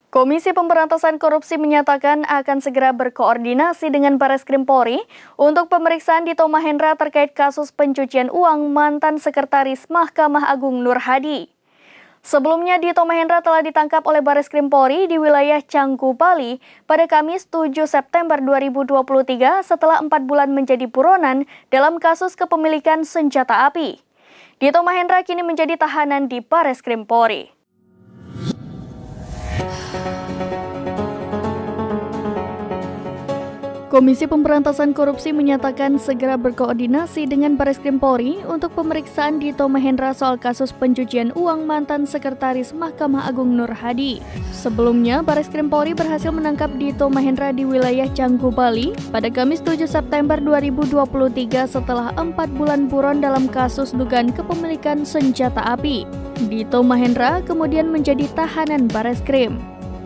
Komisi Pemberantasan Korupsi menyatakan akan segera berkoordinasi dengan Bareskrim Polri untuk pemeriksaan Dito Mahendra terkait kasus pencucian uang mantan Sekretaris Mahkamah Agung Nur Hadi. Sebelumnya, Dito Mahendra telah ditangkap oleh Bareskrim Polri di wilayah Canggu, Bali pada Kamis 7 September 2023 setelah 4 bulan menjadi buronan dalam kasus kepemilikan senjata api. Dito Mahendra kini menjadi tahanan di Bareskrim Polri. Komisi Pemberantasan Korupsi menyatakan segera berkoordinasi dengan Bareskrim Polri untuk pemeriksaan Dito Mahendra soal kasus pencucian uang mantan Sekretaris Mahkamah Agung Nur Hadi. Sebelumnya, Bareskrim Polri berhasil menangkap Dito Mahendra di wilayah Canggu, Bali pada Kamis 7 September 2023 setelah 4 bulan buron dalam kasus dugaan kepemilikan senjata api. Dito Mahendra kemudian menjadi tahanan Bareskrim.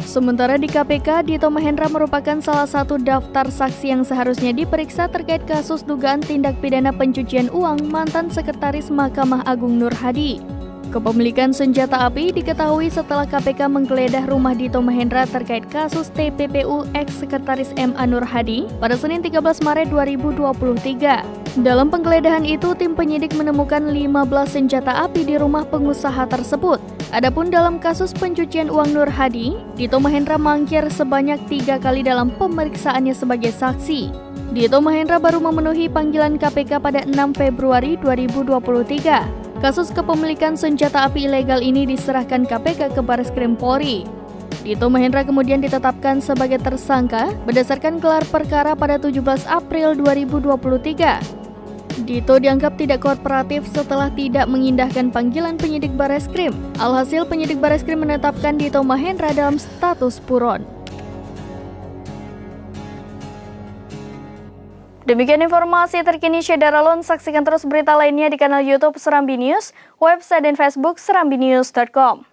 Sementara di KPK, Dito Mahendra merupakan salah satu daftar saksi yang seharusnya diperiksa terkait kasus dugaan tindak pidana pencucian uang mantan Sekretaris Mahkamah Agung Nur Hadi. Kepemilikan senjata api diketahui setelah KPK menggeledah rumah Dito Mahendra terkait kasus TPPU ex-Sekretaris MA Nur Hadi pada Senin 13 Maret 2023. Dalam penggeledahan itu, tim penyidik menemukan 15 senjata api di rumah pengusaha tersebut. Adapun dalam kasus pencucian uang Nur Hadi, Dito Mahendra mangkir sebanyak 3 kali dalam pemeriksaannya sebagai saksi. Dito Mahendra baru memenuhi panggilan KPK pada 6 Februari 2023. Kasus kepemilikan senjata api ilegal ini diserahkan KPK ke Bareskrim Polri. Dito Mahendra kemudian ditetapkan sebagai tersangka berdasarkan gelar perkara pada 17 April 2023. Dito dianggap tidak kooperatif setelah tidak mengindahkan panggilan penyidik Bareskrim. Alhasil, penyidik Bareskrim menetapkan Dito Mahendra dalam status buron. Demikian informasi terkini Syederalun. Saksikan terus berita lainnya di kanal YouTube Serambi News, website dan Facebook serambinews.com.